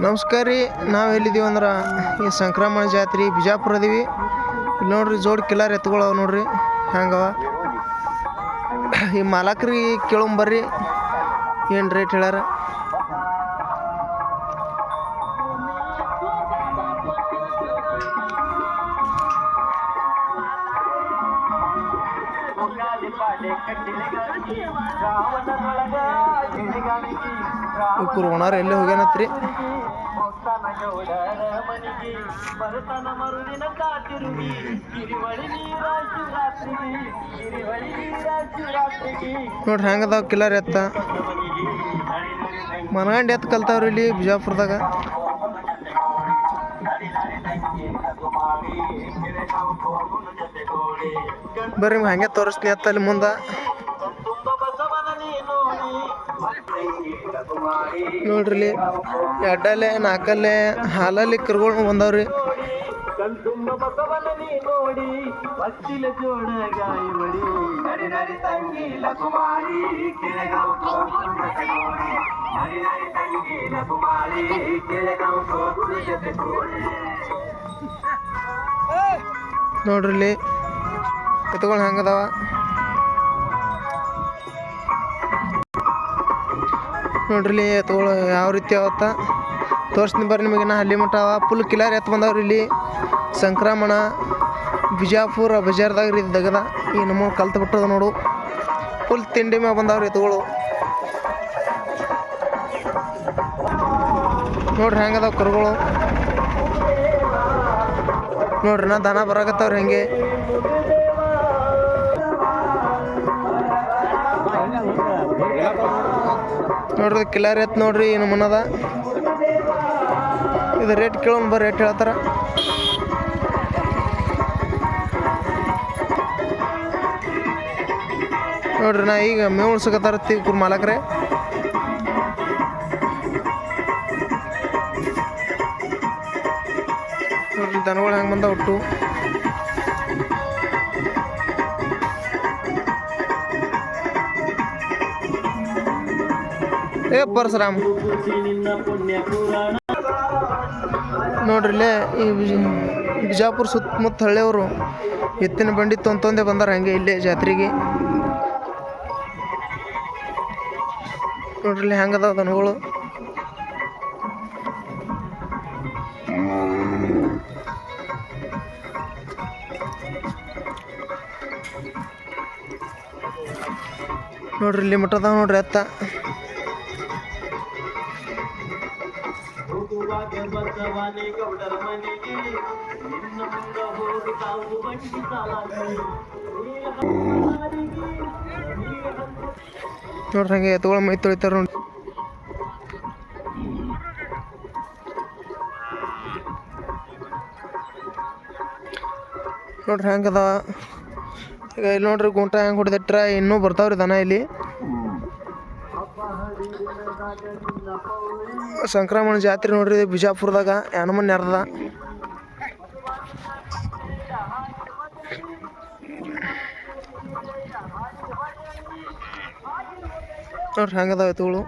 ನಮಸ್ಕಾರ ರೀ. ನಾವು ಎಲ್ಲಿದ್ದೀವಿ ಅಂದ್ರೆ ಈ ಸಂಕ್ರಮಣ ಜಾತ್ರೆ ಬಿಜಾಪುರ ಅದೀವಿ. ಇಲ್ಲಿ ನೋಡ್ರಿ ಜೋಡಿ ಕಿಲಾರ್ ಎತ್ಕೊಳ್ಳವ ನೋಡ್ರಿ ಹೆಂಗವ. ಈ ಮಾಲಕ್ರಿ ಕೇಳಂಬರ್ರಿ ಏನು ರೇಟ್ ಹೇಳ್ಯಾರ. ಕುರುವಣಾರ ಎಲ್ಲಿ ಹೋಗ್ಯಾನತ್ರಿ. ನೋಡ್ರಿ ಹೆಂಗದಾವ ಕಿಲಾರ್ ಎತ್ತ. ಮನಗಂಡು ಎತ್ತು ಕಲ್ತಾವ್ರಿ ಇಲ್ಲಿ ಬಿಜಾಪುರದಾಗ. ಬರ್ರಿ ಹಂಗೆ ತೋರಿಸ್ತೀನಿ ಎತ್ತಲ್ಲಿ ಮುಂದೆ. ನೋಡ್ರಿ ಎಡ್ಡಲ್ಲೇ ನಾಲ್ಕಲ್ಲೇ ಹಾಲಲ್ಲಿ ಕರುಗಳು ಬಂದವ್ರಿ. ನೋಡ್ರಿ ಎತ್ತುಗಳು ಹೆಂಗದಾವ. ನೋಡ್ರಿ ಎತ್ತುಗಳು ಯಾವ ರೀತಿ ಅವತ್ತ ತೋರಿಸ್ತೀನಿ ಬರ್ರಿ ನಿಮಗೆ. ಅಲ್ಲಿ ಮಟ್ಟ ಫುಲ್ ಕಿಲಾರ್ ಎತ್ತು ಬಂದವ್ರಿ ಇಲ್ಲಿ ಸಂಕ್ರಮಣ ಬಿಜಾಪುರ ಬಜಾರ್ದಾಗ ರೀ ದಗದ. ಈ ನಮ್ಮ ಕಲ್ತು ಬಿಟ್ಟದ ನೋಡು. ಫುಲ್ ತಿಂಡಿ ಮ್ಯಾಗ ಬಂದವ್ರಿ ಎತ್ತುಗಳು. ನೋಡ್ರಿ ಹೆಂಗದಾವ ಕರುಗಳು. ನೋಡ್ರಿ ನಾ ದನ ಬರಾಕತ್ತವ್ರಿ ಹೆಂಗೆ. ನೋಡ್ರಿ ಕಿಲಾರ್ ಎತ್ತು ನೋಡ್ರಿ ಏನು ಮನದ. ಇದು ರೇಟ್ ಕೇಳೋಣ ಬರ್ರಿ ರೇಟ್ ಹೇಳ್ತಾರ. ನೋಡ್ರಿ ನಾ ಈಗ ಮೇವು ಉಳ್ಸಕತ್ತಾರ ಕುರ್ ಮಾಲಕ್ರೆ. ನೋಡ್ರಿ ದನಗಳು ಹೆಂಗೆ ಬಂದ ಒಟ್ಟು. ಪರಶುರಾಮ್ ನೋಡ್ರಿ ಇಲ್ಲೇ ಈ ಬಿಜಾಪುರ ಸುತ್ತಮುತ್ತ ಹಳ್ಳಿಯವರು ಎತ್ತಿನ ಬಂಡಿ ತೊಂದೆ ಬಂದಾರ ಹಂಗೆ ಇಲ್ಲೇ ಜಾತ್ರೆಗೆ. ನೋಡ್ರಿ ಇಲ್ಲಿ ಹೆಂಗದಾವ ದನಗಳು. ನೋಡ್ರಿ ಇಲ್ಲಿ ಮಟ್ಟದಾವ ನೋಡ್ರಿ ಎತ್ತ. ನೋಡ್ರಿ ಹಂಗೆ ಎತ್ತುಗಳ ಮೈ ತೊಳಿತಾರ ನೋಡಿ. ನೋಡ್ರಿ ಹೆಂಗದ. ಈಗ ಇಲ್ಲಿ ನೋಡ್ರಿ ಗುಂಟ ಹೆಂಗೆ ಹೊಡೆದಿಟ್ರ ಇನ್ನೂ ಬರ್ತಾವ್ರಿ ದನ ಇಲ್ಲಿ. ಸಂಕ್ರಮಣ ಜಾತ್ರೆ ನೋಡ್ರಿ ಬಿಜಾಪುರದಾಗ ಯಾನಮನ್ ನೆರದ. ನೋಡ್ರಿ ಹೆಂಗದಾವ ಎತ್ತುಗಳು.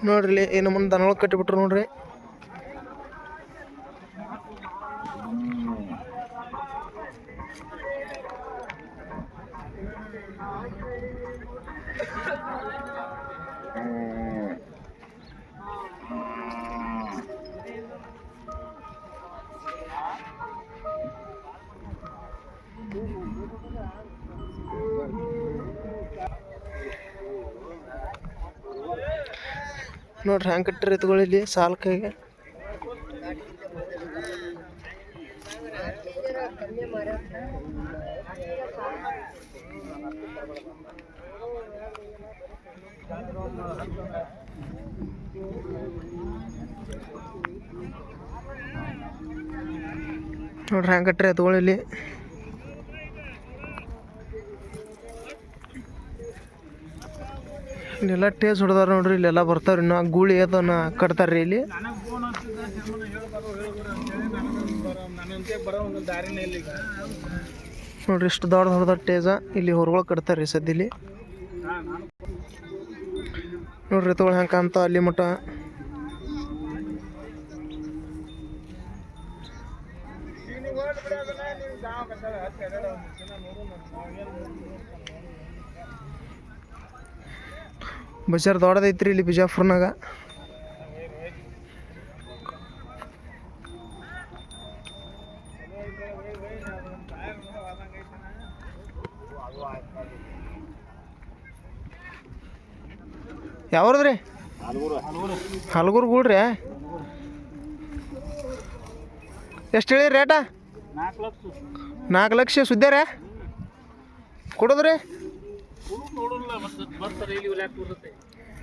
ನೋಡ್ರಿ ಏನು ಮುಂದೆ ದನಗಳು ಕಟ್ಟಿಬಿಟ್ರು ನೋಡ್ರಿ. ನೋಡ್ರಿ ಹ್ಯಾಂಗೆ ಕಟ್ಟಿರಿ ಎತ್ತುಗಳಲ್ಲಿ ಸಾಲ್ ಕೈಗೆ. ನೋಡ್ರಿ ಹ್ಯಾಂಗೆ ಕಟ್ರಿ ಎತ್ತುಗಳಲ್ಲಿ. ಇಲ್ಲೆಲ್ಲ ಟೇಸ್ ಹೊಡೆದಾರ ನೋಡ್ರಿ. ಇಲ್ಲೆಲ್ಲ ಬರ್ತಾವ್ರಿ ಇನ್ನು ಗೂಳಿ ಅದನ್ನ ಕಟ್ತಾರ್ರಿ ಇಲ್ಲಿ. ನೋಡ್ರಿ ಇಷ್ಟು ದೊಡ್ಡ ಹೊಡೆದ ಟೇಜ ಇಲ್ಲಿ ಹೊರಗಳು ಕಟ್ತಾರ್ರಿ ಸದ್ಯಲಿ. ನೋಡ್ರಿ ತೊಗೊಳ ಹೆಂಗೆ ಕಾಣ್ತಾವ ಅಲ್ಲಿ ಮಟ್ಟ. ಬಜಾರ್ ದೊಡ್ಡದೈತ್ರಿ ಇಲ್ಲಿ ಬಿಜಾಪುರ್ನಾಗ. ಯಾವ್ರದ್ರಿ? ಹಲಗೂರು ಗೂಡ್ರಿ. ಎಷ್ಟು ಹೇಳಿ ರೇಟ? 4 ಲಕ್ಷ ಸುದ್ದಿರ ಕೊಡೋದ್ರಿ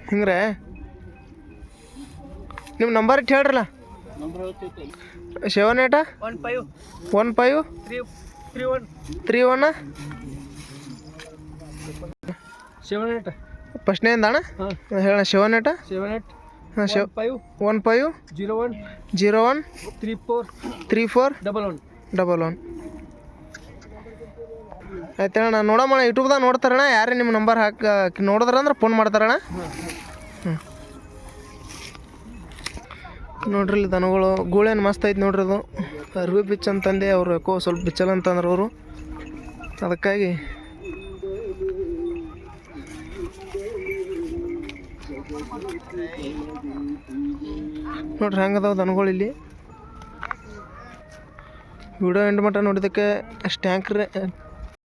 ಹಿಂಗ್ರೆ. ನಿಮ್ಮ ನಂಬರ್ ಇಟ್ಟು ಹೇಳ್ರಲ್ಲ. 78153131 ಫಸ್ಟ್ನೇ ಅಣ್ಣ ಹೇಳ. 7815013411 ಆಯ್ತಣ್ಣ. ನೋಡಮ್ಮ ಯೂಟ್ಯೂಬ್ದಾಗ ನೋಡ್ತಾರಣ್ಣ. ಯಾರೇ ನಿಮ್ಮ ನಂಬರ್ ಹಾಕಿ ನೋಡಿದ್ರಂದ್ರೆ ಫೋನ್ ಮಾಡ್ತಾರಣ್ಣ. ನೋಡ್ರಿ ಇಲ್ಲಿ ದನಗಳು ಗೂಳೇನು ಮಸ್ತ್ ಐತೆ ನೋಡ್ರಿ. ಅದು ಅರ್ವಿ ಬಿಚ್ಚ ಅಂತಂದೆ ಅವ್ರು ಯಾಕೋ ಸ್ವಲ್ಪ ಬಿಚ್ಚಲ್ಲ ಅಂತಂದ್ರೆ ಅವರು, ಅದಕ್ಕಾಗಿ ನೋಡ್ರಿ ಹೆಂಗದಾವ ದನಗಳು ಇಲ್ಲಿ. ವಿಡಿಯೋ ಎಂಡ್ ಮಟ್ಟ ನೋಡಿದ್ದಕ್ಕೆ